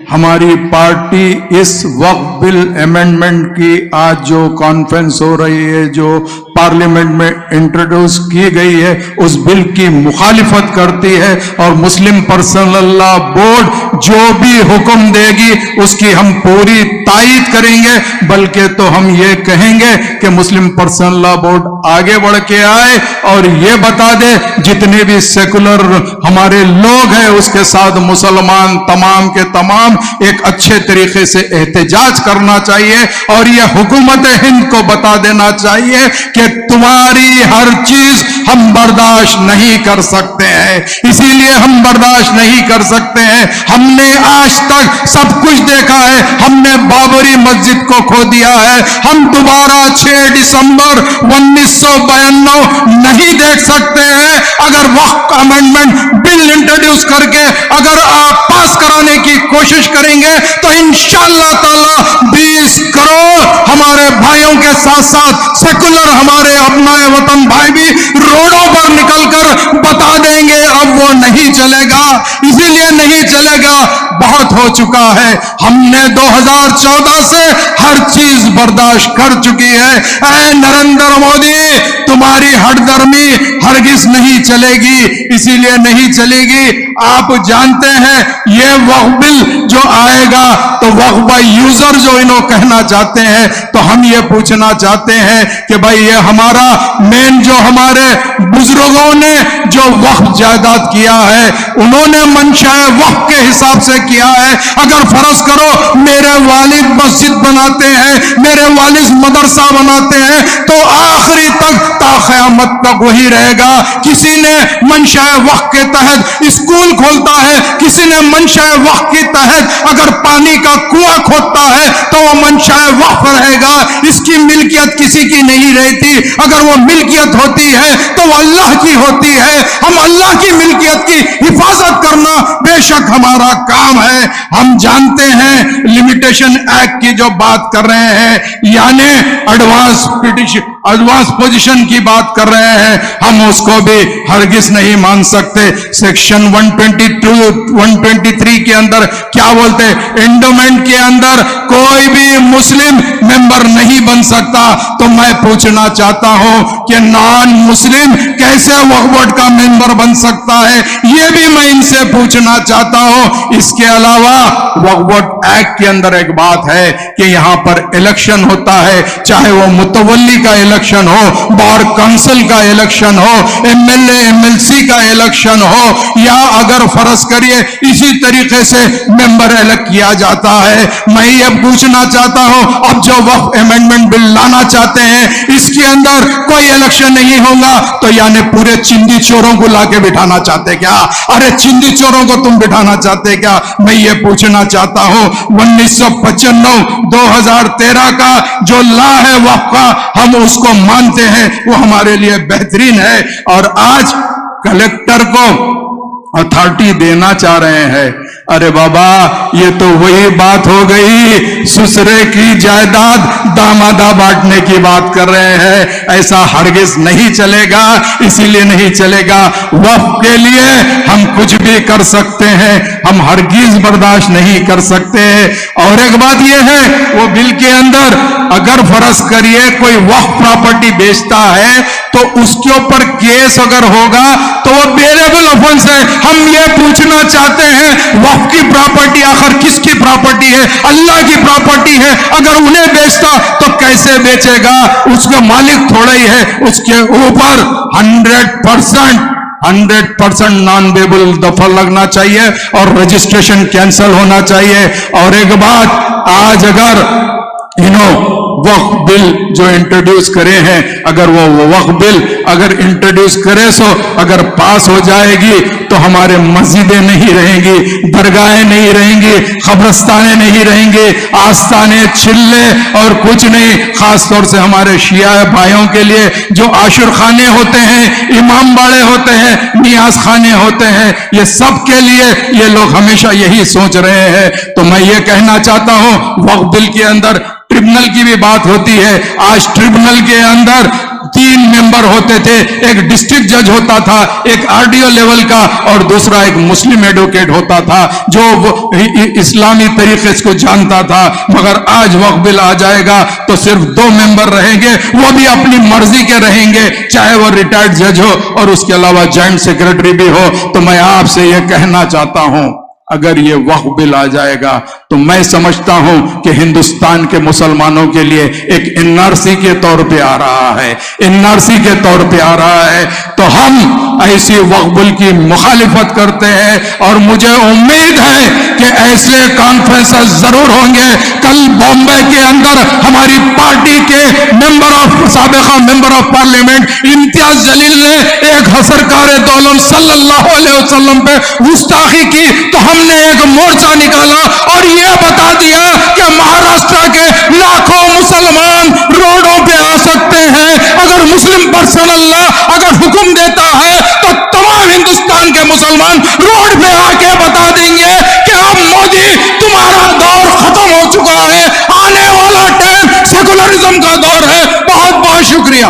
हमारी पार्टी इस वक्फ bill amendment की आज जो कॉन्फ्रेंस हो रही है, जो पार्लियामेंट में इंट्रोड्यूस की गई है, उस बिल की मुखालिफत करती है और मुस्लिम पर्सनल लॉ बोर्ड जो भी हुक्म देगी उसकी हम पूरी तायीद करेंगे। बल्कि तो हम ये कहेंगे कि मुस्लिम पर्सनल लॉ बोर्ड आगे बढ़ के आए और ये बता दे जितने भी सेकुलर हमारे लोग हैं उसके साथ मुसलमान तमाम के तमाम एक अच्छे तरीके से एहतजाज करना चाहिए और ये हुकूमत हिंद को बता देना चाहिए कि तुम्हारी हर चीज हम बर्दाश्त नहीं कर सकते हैं, इसीलिए हम बर्दाश्त नहीं कर सकते हैं। हमने आज तक सब कुछ देखा है, हमने बाबरी मस्जिद को खो दिया है, हम दोबारा 6 दिसंबर 1992 नहीं देख सकते हैं। अगर वक्फ अमेंडमेंट बिल इंट्रोड्यूस करके अगर आप पास कराने की कोशिश करेंगे तो इंशाअल्लाह ताला 20 करोड़ हमारे भाइयों के साथ साथ सेकुलर हमारे अपनाए वतन भाई भी रोडों पर निकलकर बता देंगे अब वो नहीं चलेगा, इसीलिए नहीं चलेगा, बहुत हो चुका है। हमने 2014 से हर चीज बर्दाश्त कर चुकी है। ऐ नरेंद्र मोदी, तुम्हारी हठधर्मी हरगिज नहीं चलेगी, इसीलिए नहीं चलेगी। आप जानते हैं ये वक्फ बिल जो आएगा तो वक्फ बाय यूजर जो इन्हों कहना चाहते हैं, तो हम ये पूछना चाहते हैं कि भाई ये हमारा मेन जो हमारे बुजुर्गों ने जो वक्फ जायदाद किया है उन्होंने मंशाए वक्फ के हिसाब से किया है। अगर फर्ज करो मेरे वालिद मस्जिद बनाते हैं, मेरे वालिद मदरसा बनाते हैं तो आखिरी तक ता क़यामत तक वही रहेगा। किसी ने मंशाए वक्फ के तहत स्कूल खोलता है, किसी ने मंशाए वक्फ के तहत अगर पानी का कुआं खोदता है तो वो मंशाए वक्फ रहेगा, इसकी मिल्कियत किसी की नहीं रहती। अगर वो मिल्कियत होती है तो वो अल्लाह की होती है। हम अल्लाह की मिल्कियत की हिफाजत करना बेशक हमारा काम है। हम जानते हैं लिमिटेशन एक्ट की जो बात कर रहे हैं यानी एडवांस पोजीशन की बात कर रहे हैं, हम उसको भी हरगिज नहीं मान सकते। सेक्शन 122 123 के अंदर क्या बोलते हैं, एंडोमेंट के अंदर कोई भी मुस्लिम मेंबर नहीं बन सकता। तो मैं पूछना चाहता हूं कि नॉन मुस्लिम कैसे वक्फ बोर्ड का मेंबर बन सकता है, यह भी मैं इनसे पूछना चाहता हूं। इसके अलावा वक्फ बोर्ड एक्ट के अंदर एक बात है कि यहां पर इलेक्शन होता है, चाहे वो मुतवल्ली का इलेक्शन हो, बार काउंसिल का इलेक्शन हो, एमएलए एमएलसी का इलेक्शन हो, या अगर फर्ज करिए इसी तरीके से मेंबर इलेक्ट किया जाता है। मैं ये पूछना चाहता हूं अब जो वक्फ अमेंडमेंट बिल लाना चाहते हैं इसके अंदर कोई इलेक्शन नहीं होगा तो यानी पूरे चिंदी चोरों को लाके बिठाना चाहते क्या? अरे चिंदी चोरों को तुम बिठाना चाहते क्या? मैं ये पूछना चाहता हूं 1995 2013 का जो लॉ है वक्फ का, हम उसको मानते हैं, वो हमारे लिए बेहतरीन है और आज कलेक्टर को अथॉरिटी देना चाह रहे हैं। अरे बाबा ये तो वही बात हो गई, ससुरे की जायदाद दामादा बांटने की बात कर रहे हैं। ऐसा हरगिज नहीं चलेगा, इसीलिए नहीं चलेगा। वक्फ के लिए हम कुछ भी कर सकते हैं, हम हरगिज बर्दाश्त नहीं कर सकते। और एक बात यह है वो बिल के अंदर अगर फर्ज करिए कोई वक्फ प्रॉपर्टी बेचता है तो उसके ऊपर केस अगर होगा तो वो बेलेबल ऑफेंस है। हम ये पूछना चाहते हैं वक्फ की प्रॉपर्टी आखिर किसकी प्रॉपर्टी है? अल्लाह की प्रॉपर्टी है। अगर उन्हें बेचता तो कैसे बेचेगा? उसका मालिक थोड़ा ही है, उसके ऊपर 100% नॉन बेबल दफल लगना चाहिए और रजिस्ट्रेशन कैंसिल होना चाहिए। और एक बात, आज अगर वक्फ बिल जो इंट्रोड्यूस करे हैं, अगर वो वक्फ बिल अगर इंट्रोड्यूस करे सो अगर पास हो जाएगी तो हमारे मस्जिदें नहीं रहेंगी, दरगाहें नहीं रहेंगी, कब्रस्तानें नहीं रहेंगी, आस्थाने चिल्ले और कुछ नहीं। खास तौर से हमारे शिया भाइयों के लिए जो आशुर खाने होते हैं, इमाम बाड़े होते हैं, नियाज खाने होते हैं, ये सब के लिए ये लोग हमेशा यही सोच रहे हैं। तो मैं ये कहना चाहता हूं वक्फ बिल के अंदर ट्रिब्यूनल की भी बात होती है। आज ट्रिब्यूनल के अंदर तीन मेंबर होते थे, एक डिस्ट्रिक्ट जज होता था, एक आरडीओ लेवल का, और दूसरा एक मुस्लिम एडवोकेट होता था जो इस्लामी तरीके को जानता था। मगर आज वक्फ बिल आ जाएगा तो सिर्फ 2 मेंबर रहेंगे, वो भी अपनी मर्जी के रहेंगे, चाहे वो रिटायर्ड जज हो और उसके अलावा जॉइंट सेक्रेटरी भी हो। तो मैं आपसे यह कहना चाहता हूं, अगर ये वक्फ बिल आ जाएगा तो मैं समझता हूं कि हिंदुस्तान के मुसलमानों के लिए एक एनआरसी के तौर पे आ रहा है, एनआरसी के तौर पे आ रहा है। तो हम ऐसी वक्फ बिल की मुखालिफत करते हैं और मुझे उम्मीद है कि ऐसे कॉन्फ्रेंसेस जरूर होंगे। कल बॉम्बे के अंदर हमारी पार्टी के साबिका member of parliament Imtiaz Jaleel ने एक सरकार दौलम सल्लल्लाहु अलैहि वसल्लम पे गुस्ताखी की, तो हमने एक मोर्चा निकाला और ये बता दिया कि महाराष्ट्र के लाखों मुसलमान रोडों पे आ सकते हैं। अगर मुस्लिम पर्सन अल्लाह अगर हुक्म देता है तो तमाम हिंदुस्तान के मुसलमान रोड पे आके बता देंगे कि अब मोदी तुम्हारा दौर खत्म हो चुका है, आने वाला टाइम सेकुलरिज्म का दौर है। बहुत बहुत शुक्रिया।